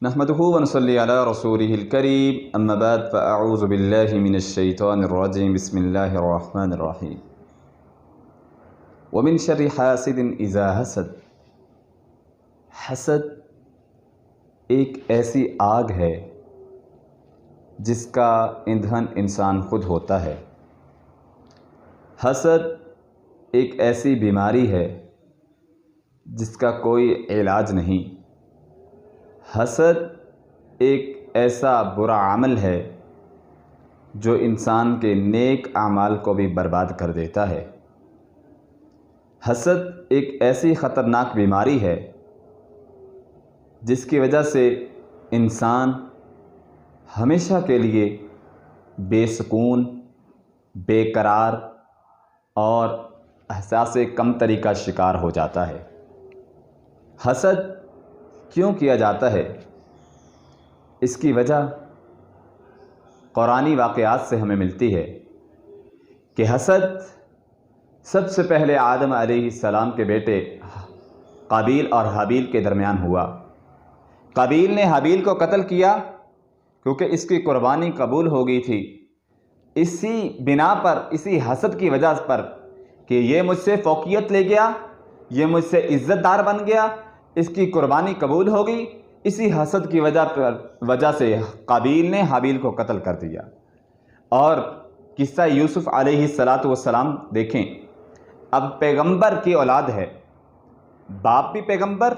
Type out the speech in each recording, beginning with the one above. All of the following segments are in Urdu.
نحمده ونصلي على رسوله الكريم اما بعد فاعوذ بالله من الشيطان الرجيم بسم الله الرحمن الرحيم ومن شر حاسد اذا حسد۔ حسد ایک ایسی آگ ہے جس کا ایندھن انسان خود ہوتا ہے۔ حسد ایک ایسی بیماری ہے جس کا کوئی علاج نہیں۔ حسد ایک ایسا برا عمل ہے جو انسان کے نیک اعمال کو بھی برباد کر دیتا ہے۔ حسد ایک ایسی خطرناک بیماری ہے جس کی وجہ سے انسان ہمیشہ کے لیے بے سکون، بے قرار اور احساس کمتری کا شکار ہو جاتا ہے۔ حسد کیوں کیا جاتا ہے؟ اس کی وجہ قرآنی واقعات سے ہمیں ملتی ہے کہ حسد سب سے پہلے آدم علیہ السلام کے بیٹے قابیل اور حابیل کے درمیان ہوا۔ قابیل نے حابیل کو قتل کیا کیونکہ اس کی قربانی قبول ہو گئی تھی، اسی بنا پر، اسی حسد کی وجہ پر کہ یہ مجھ سے فوقیت لے گیا، یہ مجھ سے عزت دار بن گیا، اس کی قربانی قبول ہو گئی، اسی حسد کی وجہ سے قابیل نے حابیل کو قتل کر دیا۔ اور قصہ یوسف علیہ السلام دیکھیں، اب پیغمبر کی اولاد ہے، باپ بھی پیغمبر،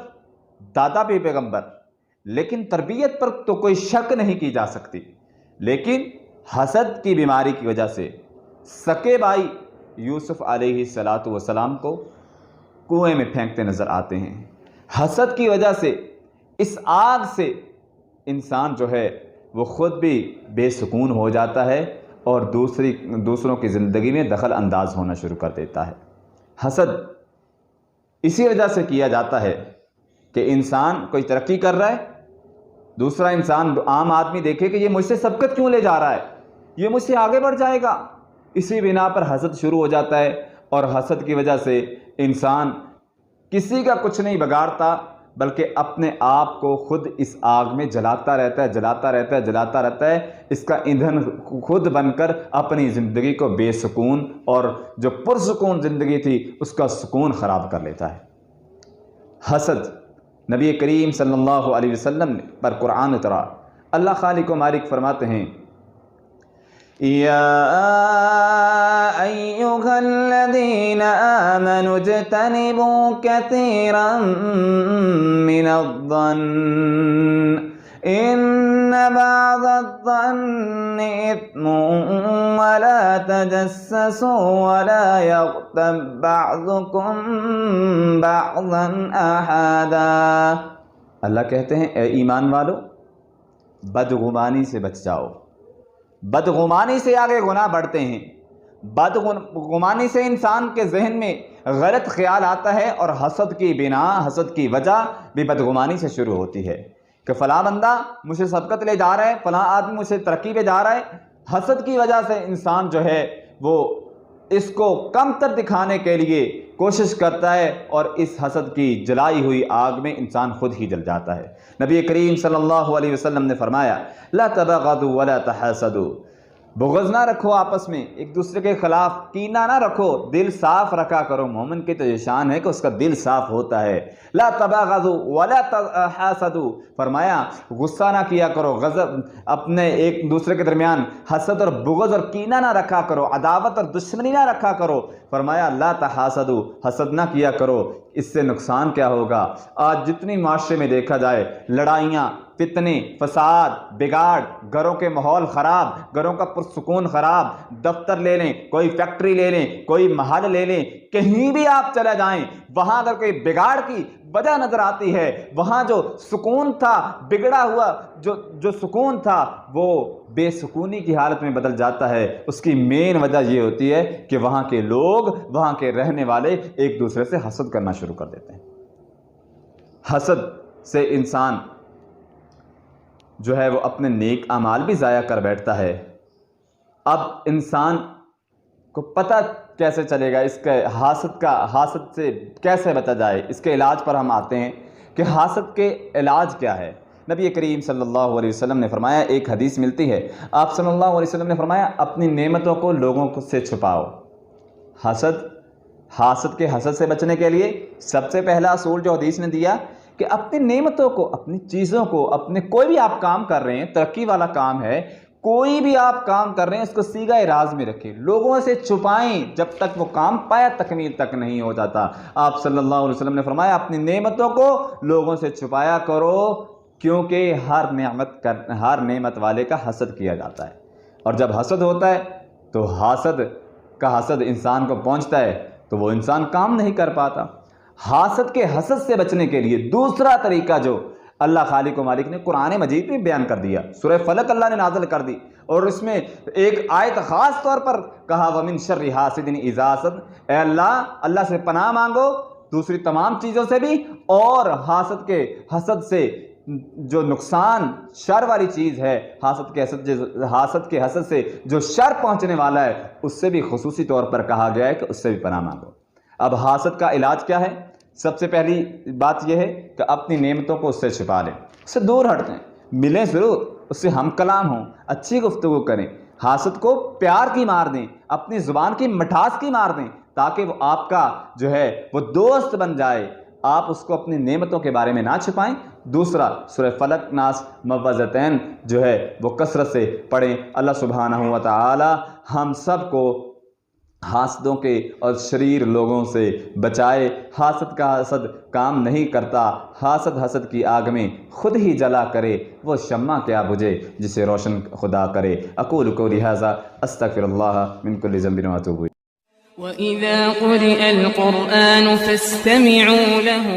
دادا بھی پیغمبر، لیکن تربیت پر تو کوئی شک نہیں کی جا سکتی، لیکن حسد کی بیماری کی وجہ سے سکے بھائی یوسف علیہ السلام کو کنویں میں پھینکتے نظر آتے ہیں۔ حسد کی وجہ سے اس آگ سے انسان جو ہے وہ خود بھی بے سکون ہو جاتا ہے اور دوسروں کی زندگی میں دخل انداز ہونا شروع کر دیتا ہے۔ حسد اسی وجہ سے کیا جاتا ہے کہ انسان کوئی ترقی کر رہا ہے، دوسرا انسان عام آدمی دیکھے کہ یہ مجھ سے سبقت کیوں لے جا رہا ہے، یہ مجھ سے آگے بڑھ جائے گا، اسی بنا پر حسد شروع ہو جاتا ہے۔ اور حسد کی وجہ سے انسان کسی کا کچھ نہیں بگاڑتا بلکہ اپنے آپ کو خود اس آگ میں جلاتا رہتا ہے، اس کا ایندھن خود بن کر اپنی زندگی کو بے سکون اور جو پرسکون زندگی تھی اس کا سکون خراب کر لیتا ہے۔ حسد نبی کریم صلی اللہ علیہ وسلم پر قرآن اترا، اللہ خالق و مالک فرماتے ہیں، یا ایھا الذین آمنوا اجتنبوا کثیرا من الظن ان بعض الظن اثم ولا تجسسوا ولا یغتب بعضکم بعضا احدا۔ اللہ کہتے ہیں اے ایمان والو، بدگمانی سے بچ جاؤ۔ بدگمانی سے آگے گناہ بڑھتے ہیں، بدگمانی سے انسان کے ذہن میں غلط خیال آتا ہے، اور حسد کی وجہ بھی بدگمانی سے شروع ہوتی ہے کہ فلاں بندہ مجھ سے سبقت لے جا رہا ہے، فلاں آدمی مجھ سے ترقی پہ جا رہا ہے۔ حسد کی وجہ سے انسان جو ہے وہ اس کو کم تر دکھانے کے لیے کوشش کرتا ہے، اور اس حسد کی جلائی ہوئی آگ میں انسان خود ہی جل جاتا ہے۔ نبی کریم صلی اللہ علیہ وسلم نے فرمایا، لا تبغضوا ولا تحاسدوا، بغض نہ رکھو آپس میں، ایک دوسرے کے خلاف کینہ نہ رکھو، دل صاف رکھا کرو۔ مومن کی تو یہ شان ہے کہ اس کا دل صاف ہوتا ہے۔ لا تبغضوا ولا تحاسدوا، فرمایا غصہ نہ کیا کرو، غضب اپنے ایک دوسرے کے درمیان حسد اور بغض اور کینہ نہ رکھا کرو، عداوت اور دشمنی نہ رکھا کرو۔ فرمایا لا تحاسدوا، حسد نہ کیا کرو، اس سے نقصان کیا ہوگا؟ آج جتنی معاشرے میں دیکھا جائے لڑائیاں، فتنے، فساد، بگاڑ، گھروں کے ماحول خراب، گھروں کا پرسکون خراب، دفتر لے لیں، کوئی فیکٹری لے لیں، کوئی محل لے لیں، کہیں بھی آپ چلے جائیں، وہاں اگر کوئی بگاڑ کی وجہ نظر آتی ہے، وہاں جو سکون تھا، بگڑا ہوا جو سکون تھا وہ بے سکونی کی حالت میں بدل جاتا ہے۔ اس کی مین وجہ یہ ہوتی ہے کہ وہاں کے لوگ، وہاں کے رہنے والے ایک دوسرے سے حسد کرنا شروع کر دیتے ہیں۔ حسد سے انسان جو ہے وہ اپنے نیک اعمال بھی ضائع کر بیٹھتا ہے۔ اب انسان کو پتہ کیسے چلے گا اس کے حسد سے کیسے بچا جائے؟ اس کے علاج پر ہم آتے ہیں کہ حسد کے علاج کیا ہے۔ نبی کریم صلی اللہ علیہ وسلم نے فرمایا، ایک حدیث ملتی ہے، آپ صلی اللہ علیہ وسلم نے فرمایا اپنی نعمتوں کو لوگوں سے چھپاؤ۔ حاسد کے حسد سے بچنے کے لیے سب سے پہلا اصول جو حدیث نے دیا کہ اپنی نعمتوں کو، اپنی چیزوں کو، اپنے کوئی بھی آپ کام کر رہے ہیں، ترقی والا کام ہے، کوئی بھی آپ کام کر رہے ہیں، اس کو صیغہ راز میں رکھیں، لوگوں سے چھپائیں جب تک وہ کام پایا تکمیل تک نہیں ہو جاتا۔ آپ صلی اللہ علیہ وسلم نے فرمایا اپنی نعمتوں کو لوگوں سے چھپایا کرو، کیونکہ ہر نعمت والے کا حسد کیا جاتا ہے، اور جب حسد ہوتا ہے تو حاسد انسان کو پہنچتا ہے تو وہ انسان کام نہیں کر پاتا۔ حاسد کے حسد سے بچنے کے لیے دوسرا طریقہ جو اللہ خالق و مالک نے قرآن مجید میں بیان کر دیا، سورہ فلق اللہ نے نازل کر دی، اور اس میں ایک آیت خاص طور پر کہا وَمِن شَرِّ حَاسِدٍ إِذَا حَسَدَ، اے اللہ سے پناہ مانگو دوسری تمام چیزوں سے بھی، اور حسد سے جو نقصان شر والی چیز ہے، حاسد کے حسد سے جو شر پہنچنے والا ہے، اس سے بھی خصوصی طور پر کہا گیا ہے کہ اس سے بھی پناہ مانگو۔ اب حاسد کا علاج کیا ہے؟ سب سے پہلی بات یہ ہے کہ اپنی نعمتوں کو اس سے چھپا لیں، اس سے دور ہٹیں، ملیں ضرور، اس سے ہم کلام ہوں، اچھی گفتگو کریں، حاسد کو پیار کی مار دیں، اپنی زبان کی مٹھاس کی مار دیں، تاکہ وہ آپ کا جو ہے وہ دوست بن جائے، آپ اس کو اپنی نعمتوں کے بارے میں نہ چھپائیں۔ دوسرا، سورہ فلق ناس موعظتین جو ہے وہ کثرت سے پڑھیں۔ اللہ سبحانہ و تعالی ہم سب کو حاسدوں کے اور شریر لوگوں سے بچائے۔ حاسد کا حسد کام نہیں کرتا، حسد کی آگ میں خود ہی جلا کرے، وہ شمع کیا بجھے جسے روشن خدا کرے۔ اقول قولی ھذا استغفر اللہ من کل ذنب واتوب الیہ۔ وَإِذَا قُرِئَ الْقُرْآنُ فَاسْتَمِعُوا لَهُ